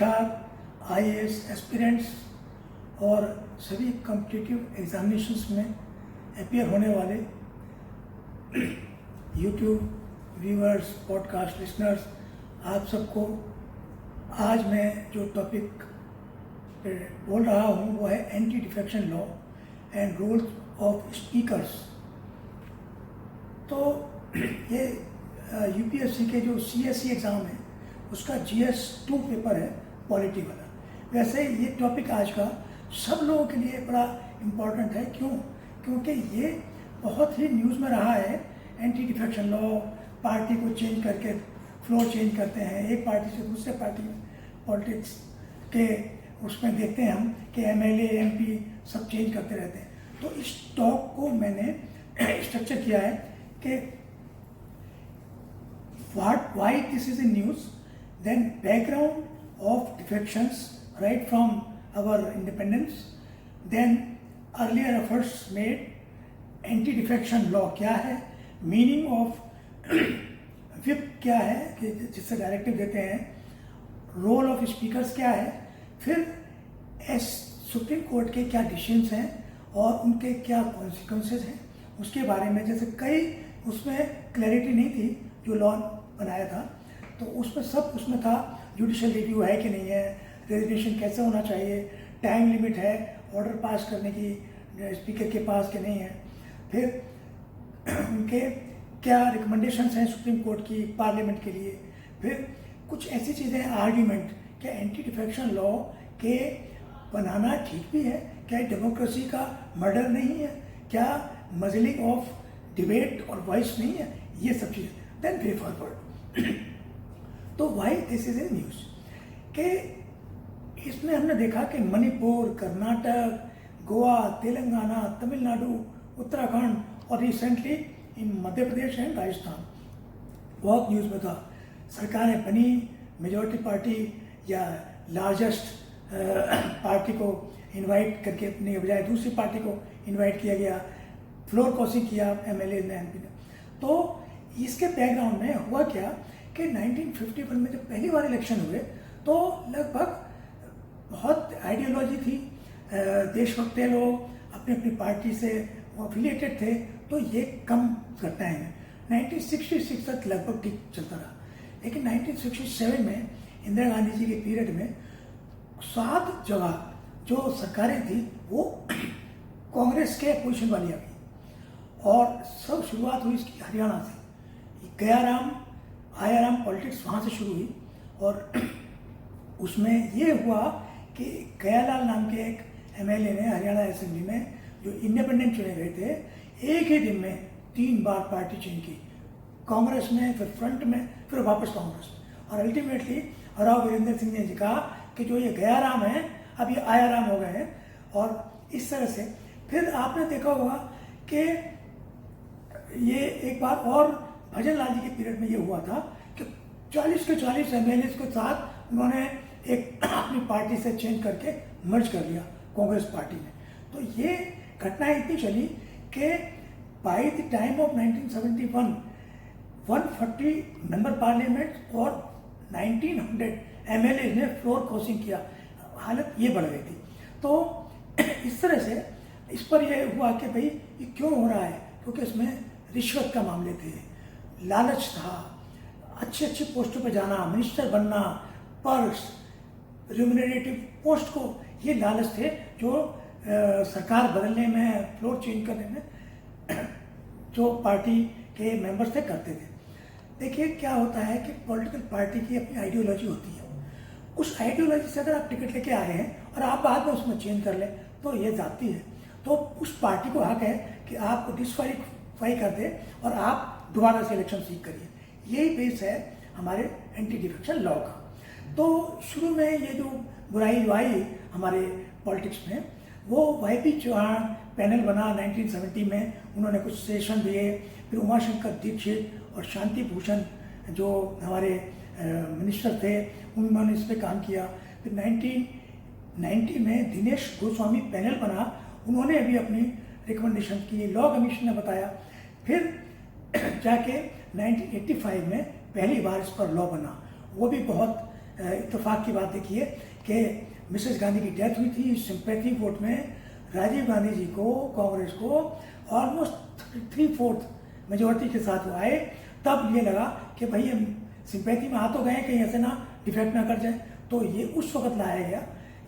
नमस्कार IAS aspirants और सभी कॉम्पिटिटिव एग्जामिनेशंस में अपीयर होने वाले यूट्यूब व्यूअर्स, पॉडकास्ट लिसनर्स, आप सबको आज मैं जो टॉपिक बोल रहा हूँ वो है anti defection law and roles of speakers. तो ये यूपीएससी के जो सीएसई एग्ज़ाम है उसका जीएस 2 पेपर है पॉलिटी वाला। वैसे ये टॉपिक आज का सब लोगों के लिए बड़ा इम्पोर्टेंट है। क्योंकि ये बहुत ही न्यूज़ में रहा है। एंटी डिफेक्शन लॉ, पार्टी को चेंज करके फ्लोर चेंज करते हैं एक पार्टी से दूसरे पार्टी में, पॉलिटिक्स के उसमें देखते हैं हम कि एमएलए एमपी सब चेंज करते रहते हैं। तो इस टॉक को मैंने स्ट्रक्चर किया है कि why this is in news, then background of defections right from our independence, then earlier efforts made, anti-defection law क्या है, meaning of whip क्या है कि जिससे डायरेक्टिव देते हैं, रोल ऑफ स्पीकर्स क्या है, फिर सुप्रीम कोर्ट के क्या डिसीजंस हैं और उनके क्या कॉन्सिक्वेंसेस हैं उसके बारे में। जैसे कई उसमें क्लैरिटी नहीं थी जो लॉ बनाया था, तो उसमें था जुडिशियल रिव्यू है कि नहीं है, रेजिग्नेशन कैसे होना चाहिए, टाइम लिमिट है ऑर्डर पास करने की स्पीकर के पास कि नहीं है, फिर उनके क्या रिकमेंडेशंस हैं सुप्रीम कोर्ट की पार्लियामेंट के लिए, फिर कुछ ऐसी चीज़ें आर्ग्यूमेंट क्या एंटी डिफेक्शन लॉ के बनाना ठीक भी है, क्या डेमोक्रेसी का मर्डर नहीं है, क्या मजलिंग ऑफ डिबेट और वॉइस नहीं है, ये सब चीज़ें। देन वे फॉरवर्ड तो why this is a news कि इसमें हमने देखा कि मणिपुर, कर्नाटक, गोवा, तेलंगाना, तमिलनाडु, उत्तराखंड और recently in Madhya Pradesh and Rajasthan बहुत न्यूज़ में था। सरकारें बनी, मेजॉरिटी पार्टी या लार्जेस्ट पार्टी को इनवाइट करके अपने बजाय दूसरी पार्टी को इनवाइट किया गया, फ्लोर क्रॉसिंग किया एमएलए ने एमपी ने। तो इसके बैकग्राउंड में हुआ क्या कि 1951 में जब पहली बार इलेक्शन हुए तो लगभग बहुत आइडियोलॉजी थी, देशभक्त लोग अपनी अपनी पार्टी से अफिलिएटेड थे, तो ये कम घटनाएं हैं। 1966 तक लगभग ठीक चलता रहा, लेकिन 1967 में इंदिरा गांधी जी के पीरियड में 7 जगह जो सरकारें थी वो कांग्रेस के पोजीशन वाली आ गई और सब शुरुआत हुई इसकी हरियाणा से। गयाराम आयाराम पॉलिटिक्स वहाँ से शुरू हुई और उसमें ये हुआ कि गयालाल नाम के एक एमएलए ने हरियाणा असेंबली में जो इंडिपेंडेंट चुने गए थे, एक ही दिन में 3 बार पार्टी चेंज की, कांग्रेस में, फिर फ्रंट में, फिर वापस कांग्रेस में, और अल्टीमेटली राव वीरेंद्र सिंह ने कहा कि जो ये गयाराम है अब ये आयाराम हो गए हैं। और इस तरह से फिर आपने देखा होगा कि ये एक बार और भजन लाल जी के पीरियड में ये हुआ था कि 40 के 40 एमएलए के साथ उन्होंने एक अपनी पार्टी से चेंज करके मर्ज कर लिया कांग्रेस पार्टी में। तो ये घटना इतनी चली कि by the time of 1971 140 member parliament और 1900 एमएलए ने फ्लोर क्रॉसिंग किया, हालत ये बढ़ गई थी। तो इस तरह से इस पर यह हुआ कि भाई ये क्यों हो रहा है, क्योंकि इसमें रिश्वत का मामले थे, लालच था, अच्छे पोस्टों पर जाना, मिनिस्टर बनना, पर्स, रिम्यूनरेटिव पोस्ट को, ये लालच थे जो सरकार बदलने में, फ्लोर चेंज करने में जो पार्टी के मेंबर्स थे करते थे। देखिए क्या होता है कि पॉलिटिकल पार्टी की अपनी आइडियोलॉजी होती है, उस आइडियोलॉजी से अगर आप टिकट लेके आए हैं और आप बाद में उसमें चेंज कर लें तो ये जाती है। तो उस पार्टी को हक है कि आपको डिस्क्वालीफाई कर दे और आप दोबारा से इलेक्शन सीख करिए। यही बेस है हमारे एंटी डिफेक्शन लॉ का। तो शुरू में ये जो बुराई जो आई हमारे पॉलिटिक्स में, वो वाईपी चौहान पैनल बना 1970 में, उन्होंने कुछ सजेशन दिए, फिर उमाशंकर दीक्षित और शांति भूषण जो हमारे मिनिस्टर थे उन्होंने इस पर काम किया। फिर 1990 में दिनेश गोस्वामी पैनल बना, उन्होंने भी अपनी रिकमेंडेशन की, लॉ कमीशन ने बताया। फिर जाके 1985 में पहली बार इस पर लॉ बना, वो भी बहुत इत्तेफाक की बात देखिए कि मिसेस गांधी की डेथ हुई थी, सिंपैथी वोट में राजीव गांधी जी को, कांग्रेस को ऑलमोस्ट 3/4 मेजोरिटी के साथ वो आए। तब ये लगा कि भाई हम सिंपैथी में आ तो गए, कहीं ऐसे ना डिफेक्ट ना कर जाए, तो ये उस वक्त लाया गया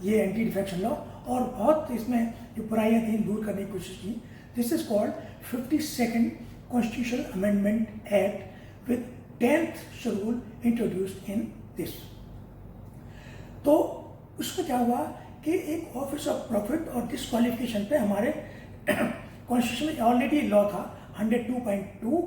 ये एंटी डिफेक्शन लॉ, और बहुत इसमें जो बुराइयां थी दूर करने की कोशिश की। This is called 52nd constitutional amendment act with 10th schedule introduced in this. तो उसमें क्या हुआ कि एक ऑफिस ऑफ प्रॉफिट और डिस्क्वालिफिकेशन पे हमारे कॉन्स्टिट्यूशन में ऑलरेडी लॉ था 102.2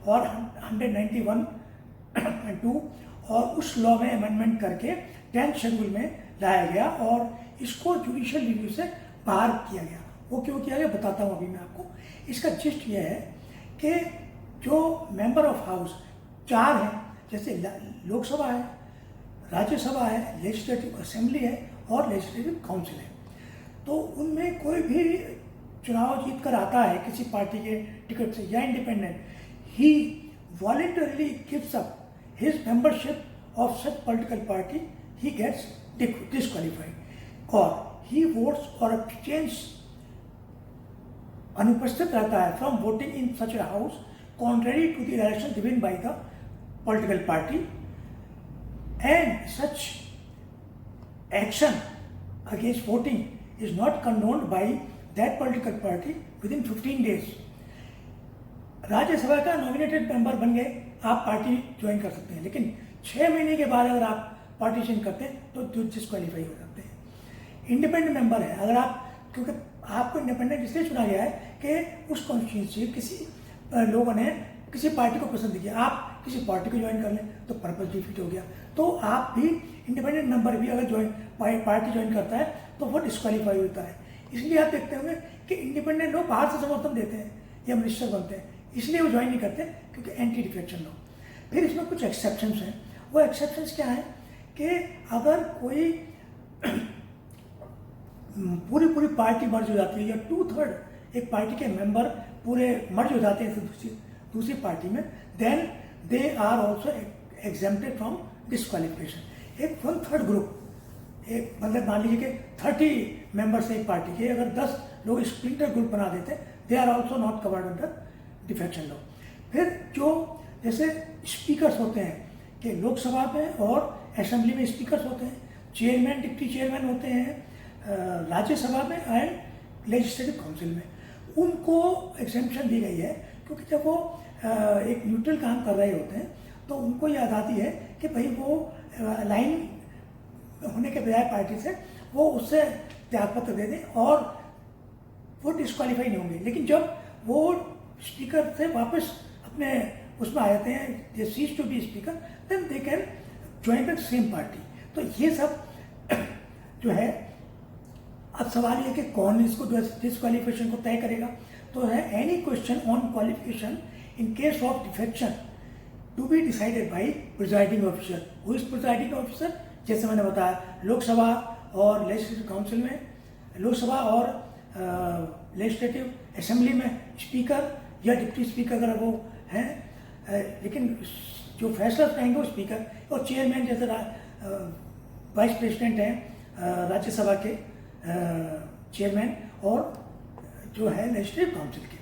और 191.2, और उस लॉ में अमेंडमेंट करके 10th शेड्यूल में लाया गया और इसको जुडिशियल रिव्यू से बाहर किया गया। वो क्यों किया गया बताता हूँ अभी मैं आपको। इसका जिस्ट ये है कि जो मेंबर ऑफ हाउस 4 हैं, जैसे लोकसभा है, राज्यसभा है, लेजिस्लेटिव असेंबली है और लेजिस्लेटिव काउंसिल है, तो उनमें कोई भी चुनाव जीत कर आता है किसी पार्टी के टिकट से या independent, he voluntarily gives up his membership of such political party, he gets disqualified, और he votes or abstains, अनुपस्थित रहता है from voting in such a house contrary to the direction given by the political party, and such action against voting is not condoned by that political party within 15 days। Rajya Sabha का nominated member बन गए, आप party join कर सकते हैं, लेकिन 6 महीने के बाद अगर आप पार्टी चेंज करते हैं तो डिस्क्वालीफाई हो जाते हैं। इंडिपेंडेंट मेंबर है, अगर आप, क्योंकि आपको इंडिपेंडेंट इसलिए चुना गया है कि उस कॉन्स्टिट्यूंसी किसी लोगों ने किसी पार्टी को पसंद किया, आप किसी पार्टी को ज्वाइन कर लें तो पर्पस डिफीट हो गया। तो आप भी इंडिपेंडेंट मेंबर भी अगर पार्टी ज्वाइन करता है तो वो डिस्क्वालीफाई होता है। इसलिए आप देखते होंगे कि इंडिपेंडेंट लोग बाहर से समर्थन देते हैं या मिनिस्टर बनते हैं, इसलिए वो ज्वाइन नहीं करते क्योंकि एंटी डिफेक्शन लॉ। फिर इसमें कुछ एक्सेप्शंस हैं। वो एक्सेप्शंस क्या हैं कि अगर कोई पूरी पार्टी मर्ज हो जाती है या 2/3 एक पार्टी के मेंबर पूरे मर्ज हो जाते हैं दूसरी पार्टी में, then they are also exempted from disqualification. एक 1/3 ग्रुप, एक मतलब मान लीजिए कि 30 मेंबर्स एक पार्टी के, अगर 10 लोग स्प्लिंटर ग्रुप बना देते, they are also not covered under defection law. फिर जो जैसे स्पीकर्स होते हैं कि लोकसभा में और असेंबली में स्पीकर्स होते हैं, चेयरमैन डिप्टी चेयरमैन होते हैं राज्यसभा में एंड लेजिस्लेटिव काउंसिल में, उनको एग्जेम्पशन दी गई है क्योंकि जब वो एक न्यूट्रल काम कर रहे होते हैं तो उनको ये आज़ादी है कि भाई वो लाइन होने के बजाय पार्टी से वो उससे त्यागपत्र दे दें और वो डिस्क्वालीफाई नहीं होंगे। लेकिन जब वो स्पीकर से वापस अपने उसमें आ जाते हैं, they cease to be speaker, then they can join the same party. तो ये सब जो है, अब सवाल ये कि कौन इसको डिस्क्वालिफिकेशन को तय करेगा। तो है any question on qualification in case of defection to be decided by presiding officer. Who is presiding officer? जैसे मैंने बताया, लोकसभा और लेजिस्लेटिव काउंसिल में, लोकसभा और लेजिस्लेटिव असेंबली में स्पीकर या डिप्टी स्पीकर अगर वो हैं, लेकिन जो फैसला करेंगे वो स्पीकर और चेयरमैन जैसे वाइस प्रेसिडेंट हैं राज्यसभा के चेयरमैन और जो है लेजिस्लेटिव काउंसिल के।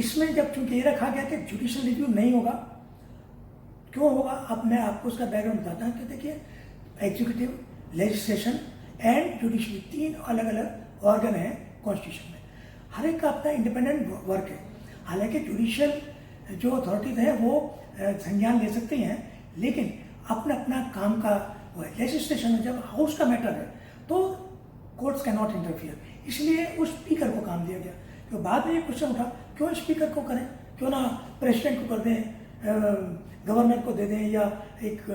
इसमें जब चूंकि ये रखा गया कि जुडिशियल रिव्यू नहीं होगा, क्यों होगा, अब मैं आपको उसका बैकग्राउंड बताता हूँ कि देखिए, एग्जीक्यूटिव, लेजिस्लेशन एंड जुडिशरी 3 अलग अलग ऑर्गन हैं कॉन्स्टिट्यूशन में, हर एक का अपना इंडिपेंडेंट वर्क है। हालांकि जुडिशियल जो अथॉरिटीज हैं वो संज्ञान ले सकती हैं, लेकिन अपना अपना काम का वो है। लेजिस्लेशन में जब हाउस का मैटर है तो कोर्ट्स कैन नॉट इंटरफियर, इसलिए उस स्पीकर को काम दिया गया। तो बाद में ये क्वेश्चन उठा, क्यों स्पीकर को करें, क्यों ना प्रेसिडेंट को कर दें, गवर्नर को दे दें या एक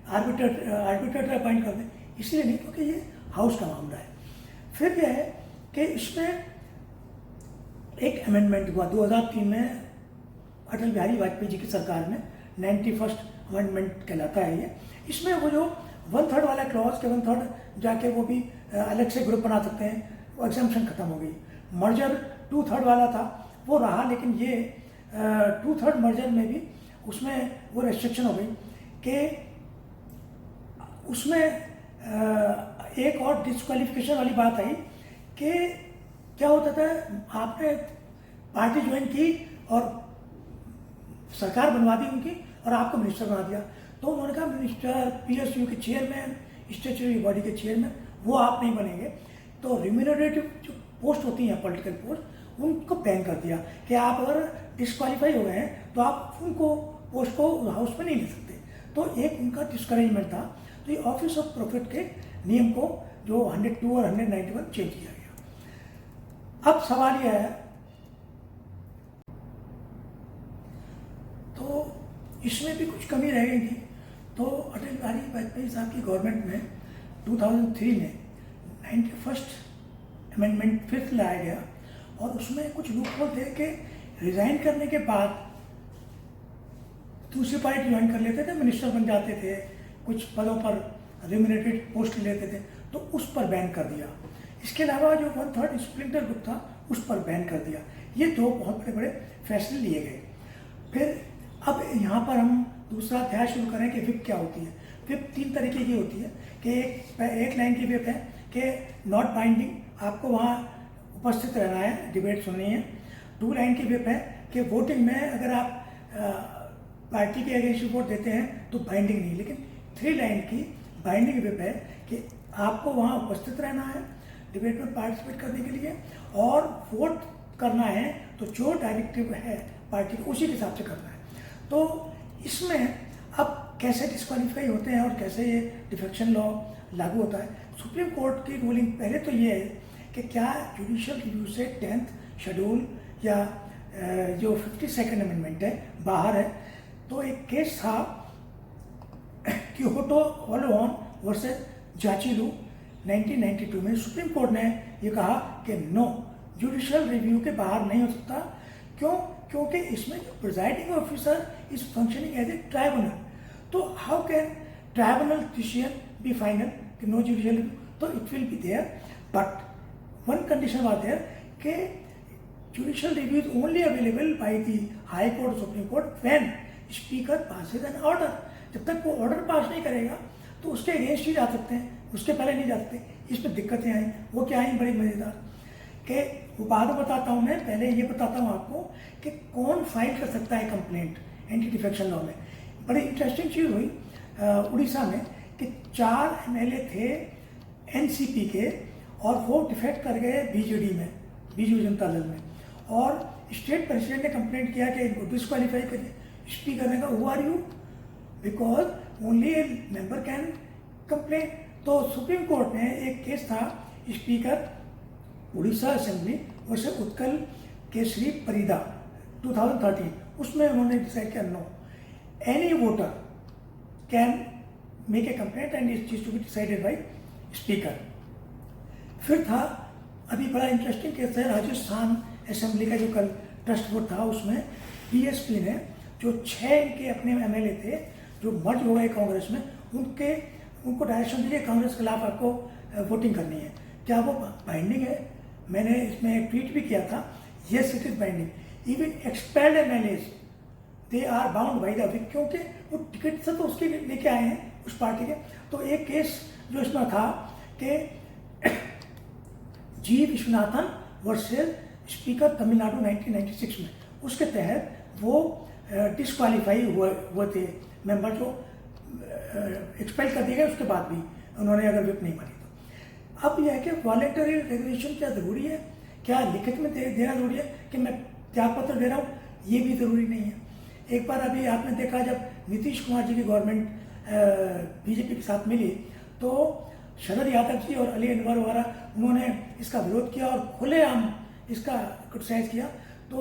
आर्बिट्रेटर अपॉइंट कर दें। इसलिए नहीं, क्योंकि ये हाउस का मामला है। फिर यह है कि इसमें एक अमेंडमेंट हुआ 2003 में अटल बिहारी वाजपेयी जी की सरकार में, 91st अमेंडमेंट कहलाता है ये। इसमें वो जो 1/3 वाला क्लॉज के 1/3 जाके वो भी अलग से ग्रुप बना सकते हैं, वो एग्जाम्पशन खत्म हो गई। मर्जर 2/3 वाला था वो रहा, लेकिन ये 2/3 मर्जर में भी उसमें वो रेस्ट्रिक्शन हो गई कि उसमें एक और डिस्क्वालिफिकेशन वाली बात आई कि क्या होता था, आपने पार्टी ज्वाइन की और सरकार बनवा दी उनकी और आपको मिनिस्टर बना दिया, तो उन्होंने कहा मिनिस्टर, पीएसयू के चेयरमैन, स्टैट्यूटरी बॉडी के चेयरमैन, वो आप नहीं बनेंगे। तो रिम्यूनरेटिव जो पोस्ट होती हैं, पॉलिटिकल पोस्ट, उनको बैन कर दिया कि आप अगर डिस्क्वालीफाई हो गए हैं तो आप उनको पोस्ट को हाउस में नहीं ले सकते। तो एक उनका डिस्करेजमेंट था। तो ये ऑफिस ऑफ प्रॉफिट के नियम को जो 102 और 191 चेंज किया गया। अब सवाल यह है, तो इसमें भी कुछ कमी रह गई थी। तो अटल बिहारी वाजपेयी साहब की गवर्नमेंट में 2003 में 91st अमेंडमेंट फिर लाया गया और उसमें कुछ लूपहोल थे कि रिजाइन करने के बाद दूसरी पार्टी ज्वाइन कर लेते थे, मिनिस्टर बन जाते थे, कुछ पदों पर रिम्यूनरेटेड पोस्ट लेते थे, तो उस पर बैन कर दिया। इसके अलावा जो 1/3 स्प्लिंटर ग्रुप था उस पर बैन कर दिया। ये दो बहुत बड़े बड़े फैसले लिए गए। फिर अब यहाँ पर हम दूसरा अध्याय शुरू करें कि विप क्या होती है। विप 3 तरीके की होती है कि एक लाइन की विप है कि नॉट बाइंडिंग, आपको वहाँ उपस्थित रहना है, डिबेट सुननी है। 2 लाइन की विप है कि वोटिंग में अगर आप पार्टी के अगेंस्ट वोट देते हैं तो बाइंडिंग नहीं। लेकिन 3 लाइन की बाइंडिंग विप है कि आपको वहाँ उपस्थित रहना है डिबेट में पार्टिसिपेट करने के लिए, और वोट करना है तो जो डायरेक्टिव है पार्टी को उसी के हिसाब से करना है। तो इसमें अब कैसे डिस्क्वालीफाई होते हैं और कैसे ये डिफेक्शन लॉ लागू होता है। सुप्रीम कोर्ट की रूलिंग पहले तो ये है कि क्या जुडिशियल रिव्यू से 10th शेड्यूल या जो 52nd अमेंडमेंट है बाहर है। तो एक केस था क्योटो ओलोन वर्सेस जाचिलू 1992 में सुप्रीम कोर्ट ने ये कहा कि नो, जुडिशियल रिव्यू के बाहर नहीं हो सकता। क्यों? क्योंकि इसमें जो presiding officer is functioning as a tribunal. तो how can tribunal decision be final कि नो जुडिशियल रिव्यू? तो it will be there, but one condition was there कि judicial review is only available by the high court, supreme court, when speaker passes an order. जब तक वो order pass नहीं करेगा तो उसके अगेंस्ट ही जा सकते हैं, उसके पहले नहीं जा सकते। इस पर दिक्कतें आई। वो क्या आई बड़ी मज़ेदार, कि वो बाद में बताता हूँ मैं, पहले ये बताता हूँ आपको कि कौन फाइल कर सकता है कंप्लेंट एंटी डिफेक्शन लॉ में। बड़ी इंटरेस्टिंग चीज़ हुई उड़ीसा में कि 4 MLA थे NCP के और वो डिफेक्ट कर गए BJD में, बीजू जनता दल में, और स्टेट प्रेसिडेंट ने कंप्लेंट किया कि इनको डिस्क्वालीफाई करिए। स्पीकर ने कहा who are you, because only a member can complain. तो सुप्रीम कोर्ट ने एक केस था speaker Orissa assembly versus Utkal Kesari Parida 2013, उसमें उन्होंने डिसाइड किया no, any voter can make a complaint and it is to be decided by speaker. फिर था अभी बड़ा इंटरेस्टिंग केस है राजस्थान असेंबली का, जो कल ट्रस्ट बोर्ड था, उसमें BSP ने जो 6 इनके अपने MLA थे जो मर्ज हो गए कांग्रेस में, उनको डायरेक्शन दी कांग्रेस के खिलाफ आपको वोटिंग करनी है। क्या वो बाइंडिंग है? मैंने इसमें एक ट्वीट भी किया था, yes it is binding. Even expelled MLAs they are bound by the whip, क्योंकि वो टिकट से तो उसके लेके आए हैं उस पार्टी के। तो एक केस जो इसमें था कि G Viswanathan versus speaker Tamil Nadu 1996 में, उसके तहत वो डिस्क्वालीफाई हुए थे मेंबर, जो एक्सपेल कर दिए गए, उसके बाद भी उन्होंने अगर विप नहीं मानी तो। अब यह है कि वॉलेंटरी रेजिग्नेशन क्या ज़रूरी है, क्या लिखित में देना ज़रूरी है कि मैं त्यागपत्र दे रहा हूँ, ये भी ज़रूरी नहीं है। एक बार अभी आपने देखा जब नीतीश कुमार जी की गवर्नमेंट BJP के साथ मिली तो शरद यादव जी और अली अनवर वगैरह उन्होंने इसका विरोध किया और खुलेआम इसका क्रिटिसाइज किया। तो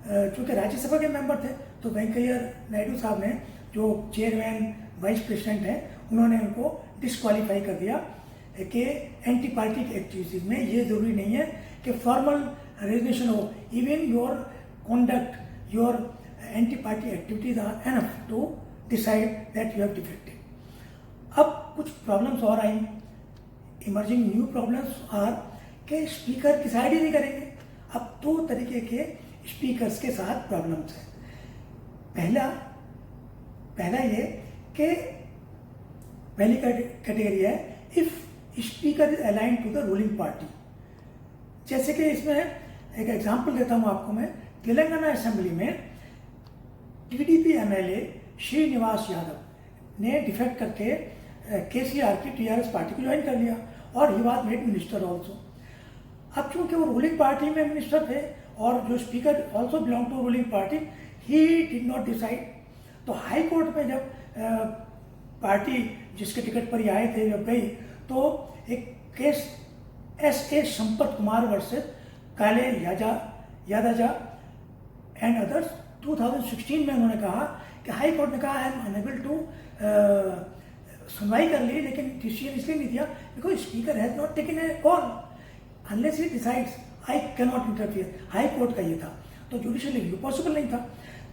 चूँकि राज्यसभा के मेंबर थे तो वेंकैया नायडू साहब ने, जो चेयरमैन वाइस प्रेसिडेंट हैं, उन्होंने उनको डिस्क्वालीफाई कर दिया कि एंटी पार्टी की एक्टिविटीज में ये ज़रूरी नहीं है कि फॉर्मल रेजिग्नेशन हो, even your conduct, your anti party activities are enough to decide that you have defected. अब कुछ प्रॉब्लम्स और आई, इमर्जिंग न्यू प्रॉब्लम्स आर कि स्पीकर डिसाइड ही नहीं करेंगे। अब 2 तरीके के स्पीकर्स के साथ प्रॉब्लम्स हैं। पहला ये कि पहली कैटेगरी है if speaker is align to the ruling party. जैसे कि इसमें एक एग्जांपल देता हूं आपको मैं, तेलंगाना असेंबली में टीडीपी एमएलए श्रीनिवास यादव ने डिफेक्ट करके केसीआर की टीआरएस पार्टी को ज्वाइन कर लिया और he was made minister also. अब चूंकि वो रूलिंग पार्टी में मिनिस्टर थे और जो speaker also belong to ruling party, he did not decide. तो हाई कोर्ट में जब पार्टी जिसके टिकट पर ही आए थे जब गई, तो एक case S.A. Sampat Kumar versus काले यादजा एंड अदर्स 2016 में उन्होंने कहा कि हाई कोर्ट ने कहा आई एम अनेबल टू सुनवाई कर ली, लेकिन डिसीजन इसलिए नहीं दिया because speaker has not taken a call unless he decides I can not interfere. High court का ये था, तो जुडिशियल रिव्यू पॉसिबल नहीं था।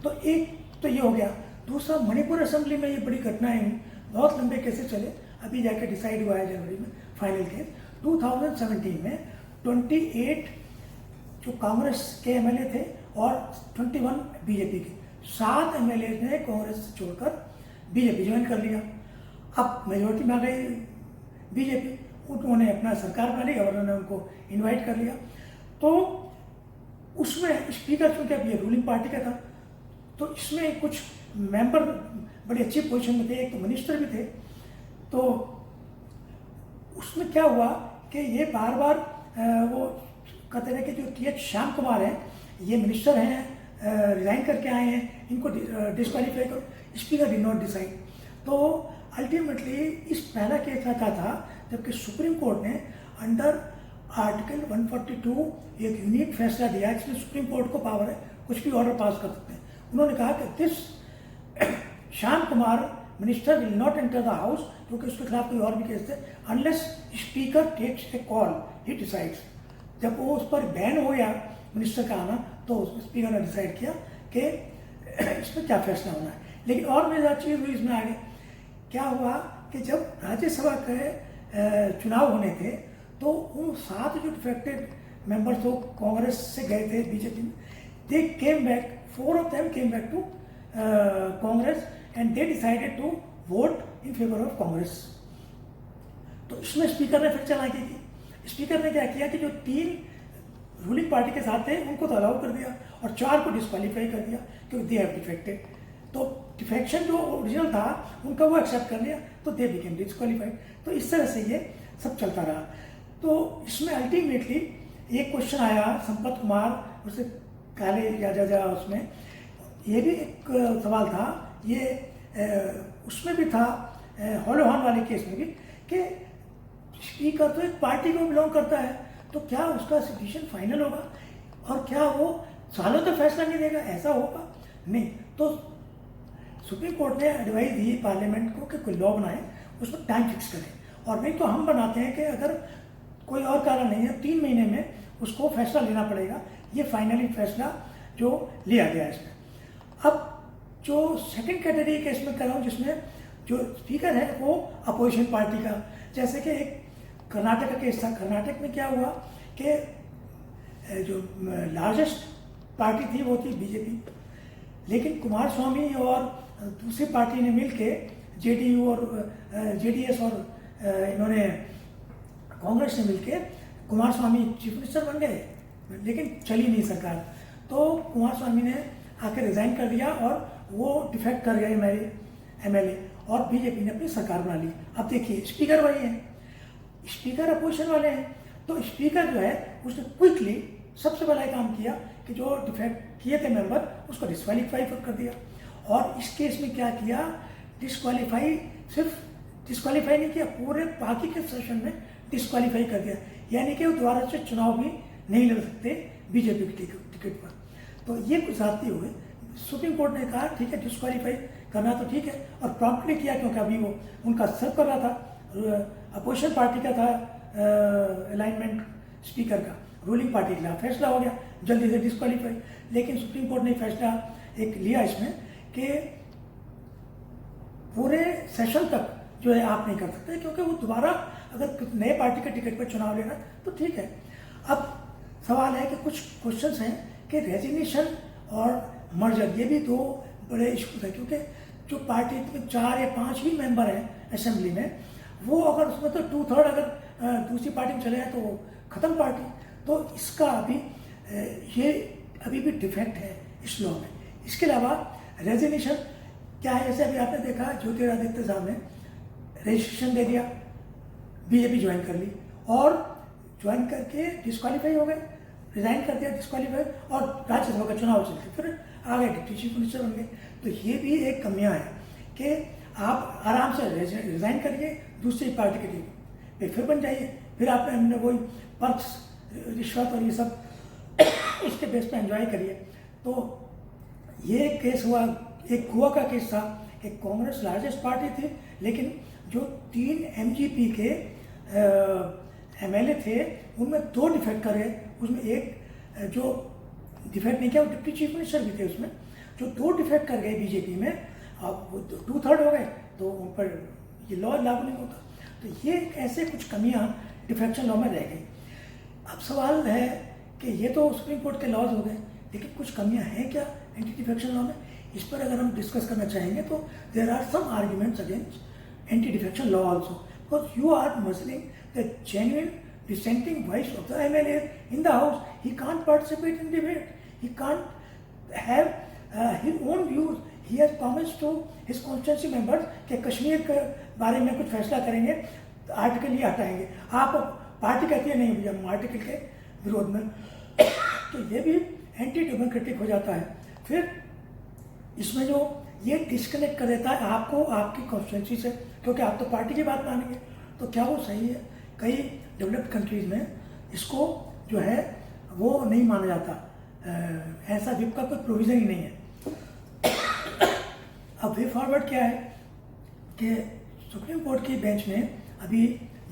तो एक तो ये हो गया। दूसरा, मणिपुर असेंबली में ये बड़ी घटनाएं हुई, बहुत लंबे केसेस चले, अभी जाके डिसाइड हुआ है जनवरी में फाइनल केस। 2017 में 28 जो कांग्रेस के एमएलए थे और 21 बीजेपी के, 7 एमएलए ने कांग्रेस से छोड़कर बीजेपी ज्वाइन कर लिया। अब मेजोरिटी में आ गई बीजेपी, उन्होंने अपना सरकार बना ली, गवर्नर ने उनको इनवाइट कर लिया। तो उसमें स्पीकर चूंकि अब ये रूलिंग पार्टी का था, तो इसमें कुछ मेंबर बड़ी अच्छी पोजीशन में थे, एक तो मिनिस्टर भी थे। तो उसमें क्या हुआ कि ये बार बार वो कहते रहे कि जो टी.एच. श्याम कुमार हैं, ये मिनिस्टर हैं, रिजाइन करके आए हैं, इनको डिस्क्वालीफाई करो। Speaker did not decide. तो अल्टीमेटली इस पहला केस रखा था, जबकि सुप्रीम कोर्ट ने अंडर आर्टिकल 142 एक यूनिक फैसला दिया, जिसमें सुप्रीम कोर्ट को पावर है कुछ भी ऑर्डर पास कर सकते हैं। उन्होंने कहा कि this Shyam Kumar minister will not enter the house, क्योंकि उसके खिलाफ कोई और भी केस थे, unless speaker takes a call he decides. जब वो उस पर बैन हो गया मिनिस्टर का आना, तो स्पीकर ने डिसाइड किया कि इसमें क्या फैसला होना है। लेकिन और मजेदार चीज हुई इसमें आगे, क्या हुआ कि जब राज्यसभा के चुनाव होने थे, तो उन 7 जो डिफेक्टेड मेंबर्स तो कांग्रेस से गए थे बीजेपी में, they came back, 4 of them came back to Congress and they decided to vote in favour of Congress. तो इसमें स्पीकर ने फिर चालाकी की। स्पीकर ने क्या किया कि जो 3 रूलिंग पार्टी के साथ थे उनको तो अलाउ कर दिया और 4 को डिस्क्वालीफाई कर दिया क्योंकि दे हैव डिफेक्टेड। तो डिफेक्शन जो ओरिजिनल था उनका वो एक्सेप्ट कर लिया, तो दे बिकेम डिस्क्वालीफाइड। तो इस तरह से ये सब चलता रहा। तो इसमें अल्टीमेटली एक क्वेश्चन आया संपत कुमार उससे काले यादजा, उसमें ये भी एक सवाल था, ये उसमें भी था हॉलोहान वाले केस में भी, कि स्पीकर तो एक पार्टी को बिलोंग करता है, तो क्या उसका डिसीजन फाइनल होगा और क्या वो सालों तक फैसला नहीं देगा, ऐसा होगा नहीं। तो सुप्रीम कोर्ट ने एडवाइस दी पार्लियामेंट को कि कोई लॉ बनाए, उसमें टाइम फिक्स करें, और नहीं तो हम बनाते हैं कि अगर कोई और कारण नहीं है 3 महीने में उसको फैसला लेना पड़ेगा। ये फाइनली फैसला जो लिया गया इसमें। अब जो सेकंड कैटेगरी केस में कर रहा हूँ, जिसमें जो स्पीकर है वो अपोजिशन पार्टी का, जैसे कि एक कर्नाटक का केस था। कर्नाटक में क्या हुआ कि जो लार्जेस्ट पार्टी थी वो थी बीजेपी, लेकिन कुमार स्वामी और दूसरी पार्टी ने मिलके जेडीयू और जेडीएस और इन्होंने कांग्रेस ने मिलके कुमार स्वामी चीफ मिनिस्टर बन गए, लेकिन चली नहीं सरकार। तो कुमार स्वामी ने आकर रिजाइन कर दिया और वो डिफेक्ट कर गए मेरे एमएलए, और बीजेपी ने अपनी सरकार बना ली। अब देखिए स्पीकर वही है, स्पीकर अपोजिशन वाले हैं, तो स्पीकर जो है उसने क्विकली सबसे पहला काम किया कि जो डिफेक्ट किए थे मेंबर उसको डिस्क्वालीफाई कर दिया। और इस केस में क्या किया, डिस्क्वालीफाई सिर्फ डिस्क्वालीफाई नहीं किया, पूरे बाकी के सेशन में डिस्क्वालीफाई कर दिया, यानी कि वो दोबारा से चुनाव भी नहीं लड़ सकते बीजेपी की टिकट पर। तो ये कुछ ज्यादती हुई। सुप्रीम कोर्ट ने कहा ठीक है डिस्क्वालीफाई करना तो ठीक है, और प्रॉम्प्टली किया क्योंकि अभी वो उनका सर्व कर रहा था, अपोजिशन पार्टी का था अलाइनमेंट स्पीकर का, रूलिंग पार्टी के खिलाफ फैसला हो गया जल्दी से डिस्क्वालीफाई। लेकिन सुप्रीम कोर्ट ने फैसला एक लिया इसमें कि पूरे सेशन तक जो है आप नहीं कर सकते, क्योंकि वो दोबारा अगर नए पार्टी के टिकट पर चुनाव लेना तो ठीक है। अब सवाल है कि कुछ क्वेश्चंस हैं कि रेजिग्नेशन और मर्जर, ये भी 2 बड़े इश्यूज हैं, क्योंकि जो पार्टी में 4 या 5 ही मेंबर हैं असेंबली में, वो अगर उसमें तो 2/3 अगर दूसरी पार्टी में चले जाए तो ख़त्म पार्टी। तो इसका ये अभी भी डिफेक्ट है इस लॉ में। इसके अलावा रेजिग्नेशन क्या है, जैसे अभी आपने देखा ज्योतिरादित्य साहब ने रजिस्ट्रेशन दे दिया, बीजेपी ज्वाइन कर ली और ज्वाइन करके डिस्क्वालीफाई हो गए, रिजाइन कर दिया, डिस्क्वालीफाई, और राज्यसभा का चुनाव चलते फिर आ गए, डिप्टी चीफ मिनिस्टर बन गए। तो ये भी एक कमियां है कि आप आराम से रिजाइन करिए, दूसरी पार्टी के लिए फिर बन जाइए, फिर आप हमने वही पर्क्स, रिश्वत और ये सब इसके बेस पे एंजॉय करिए। तो ये केस हुआ, एक गोवा का केस था कि कांग्रेस लार्जेस्ट पार्टी थी, लेकिन जो 3 एमजीपी के एमएलए थे उनमें 2 डिफेक्ट कर गए। उसमें एक जो डिफेक्ट नहीं किया वो डिप्टी चीफ मिनिस्टर भी थे, उसमें जो 2 डिफेक्ट कर गए बीजेपी में, अब वो 2/3 हो गए तो उन पर ये लॉ लागू नहीं होता। तो ये ऐसे कुछ कमियां डिफेक्शन लॉ में रह गई। अब सवाल है कि ये तो सुप्रीम कोर्ट के लॉज हो गए, लेकिन कुछ कमियां हैं क्या एंटी डिफेक्शन लॉ में? इस पर अगर हम डिस्कस करना चाहेंगे तो there are some arguments against anti defection law also, because you are muzzling the genuine dissenting voice of the MLA in the house. He can't participate in debate. He can't have his own views. He has promised to his constituency members कि कश्मीर के बारे में कुछ फैसला करेंगे, article ये हटाएंगे। आप पार्टी कहती है नहीं भैया हम आर्टिकल के विरोध में, तो ये भी एंटी डेमोक्रेटिक हो जाता है। फिर इसमें जो ये डिस्कनेक्ट कर देता है आपको आपकी कॉन्स्टिट्यूंसी से, क्योंकि आप तो पार्टी की बात मानेंगे, तो क्या वो सही है? कई डेवलप्ड कंट्रीज में इसको जो है वो नहीं माना जाता, ऐसा विप का कोई प्रोविज़न ही नहीं है। अब वे फॉरवर्ड क्या है कि सुप्रीम कोर्ट की बेंच ने अभी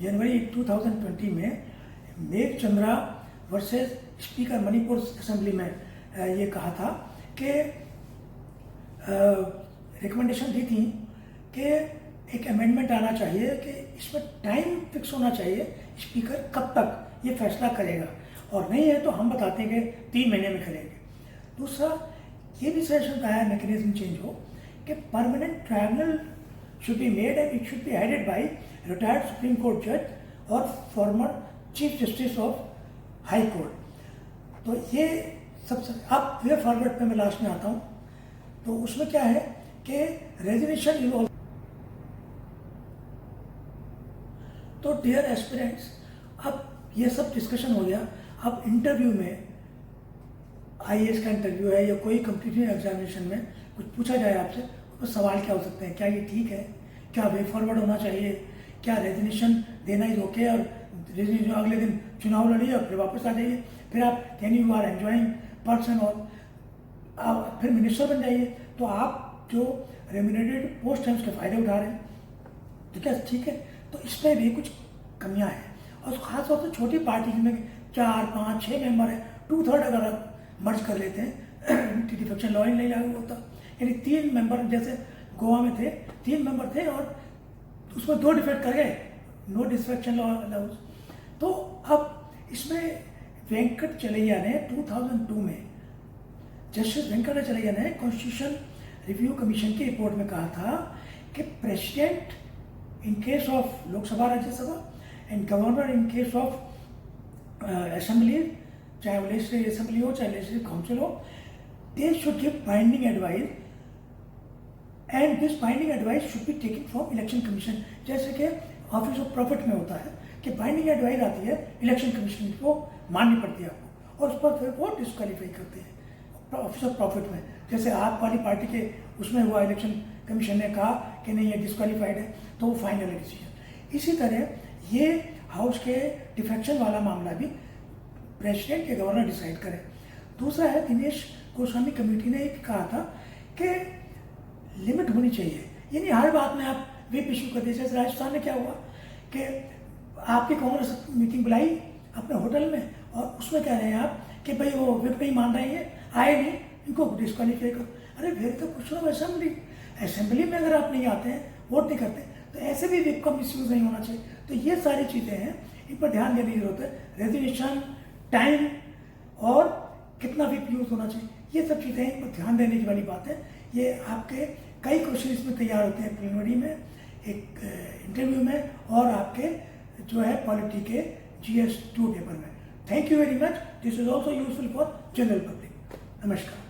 जनवरी 2020 में Meghchandra versus speaker Manipur assembly में ये कहा था कि रिकमेंडेशन दी थी कि एक अमेंडमेंट आना चाहिए कि इसमें टाइम फिक्स होना चाहिए, स्पीकर कब तक ये फैसला करेगा, और नहीं है तो हम बताते हैं कि 3 महीने में करेंगे। दूसरा ये भी सजेशन का है मैकेनिज्म चेंज हो कि permanent tribunal should be made and it should be headed by retired supreme court जज और former chief justice of high court. तो ये सबसे अब वे फॉरवर्ड पे मैं लास्ट में आता हूँ। तो उसमें क्या है कि रेजिग्नेशन इज। तो डियर एस्पिरेंट्स, अब ये सब डिस्कशन हो गया। अब इंटरव्यू में, आईएएस का इंटरव्यू है या कोई कॉम्पिटिटिव एग्जामिनेशन में कुछ पूछा जाए आपसे, तो सवाल क्या हो सकते हैं? क्या ये ठीक है? क्या वे फॉरवर्ड होना चाहिए? क्या रेजिग्नेशन देना इज ओके? और रेजिग्नेशन अगले दिन चुनाव लड़िए और फिर वापस आ जाइए, फिर आप can you are enjoying person और आप फिर मिनिस्टर बन जाइए, तो आप जो रेम्यूनरेटेड पोस्ट हैं उसके फायदे उठा रहे हैं, तो क्या ठीक है? तो इसमें भी कुछ कमियां हैं, और खासतौर से छोटी पार्टी में 4, 5, 6 मेंबर है, 2/3 अगर आप मर्ज कर लेते हैं डिफेक्शन लॉ ही नहीं लागू होता। यानी 3 मेंबर जैसे गोवा में थे, 3 मेंबर थे और उसमें 2 डिफेक्ट कर गए, नो डिफेक्शन लॉ अलाउज। तो अब इसमें वेंकट चलैया ने 2002 में, जस्टिस वेंकट चलैया ने कॉन्स्टिट्यूशन रिव्यू कमीशन की रिपोर्ट में कहा था कि president in case of Lok Sabha, Rajya Sabha, and governor in case of assembly, चाहे वो legislative assembly हो चाहे legislative council हो, they should give binding advice, and this binding advice should be taken from election commission। जैसे कि office of profit में होता है कि बाइंडिंग एडवाइस आती है इलेक्शन कमीशन को माननी पड़ती है आपको, और उस पर फिर वो डिस्क्वालीफाई करते हैं ऑफिस ऑफ प्रॉफिट में। जैसे आप वाली पार्टी के उसमें हुआ, इलेक्शन कमीशन ने कहा कि नहीं ये डिस्क्वालीफाइड है, तो वो फाइनल है डिसीजन। इसी तरह ये हाउस के डिफेक्शन वाला मामला भी प्रेसिडेंट के गवर्नर डिसाइड करें। दूसरा है, दिनेश गोस्वामी कमेटी ने एक कहा था कि लिमिट होनी चाहिए, यानी हर बात में आप विप इशू कर दीजिए। जैसे राजस्थान में क्या हुआ कि आपकी कांग्रेस मीटिंग बुलाई अपने होटल में, और उसमें कह रहे हैं आप कि भाई वो विप नहीं मान रहे हैं, आए नहीं, इनको डिस्क्वालीफाई करो। अरे फिर तो कुछ लोग असेंबली में अगर आप नहीं आते हैं, वोट नहीं करते, तो ऐसे भी विप का मिसयूज नहीं होना चाहिए। तो ये सारी चीज़ें हैं, इन पर ध्यान देने की जरूरत है। रेजिग्नेशन, टाइम और कितना विप यूज होना चाहिए, ये सब चीज़ें इन पर ध्यान देने की वाली बात है। ये आपके कई क्वेश्चन इसमें तैयार होते हैं प्रिलिमिनरी में, एक इंटरव्यू में और आपके जो है पॉलिटी के GS2 पेपर में। Thank you very much. This is also useful for general public. नमस्कार।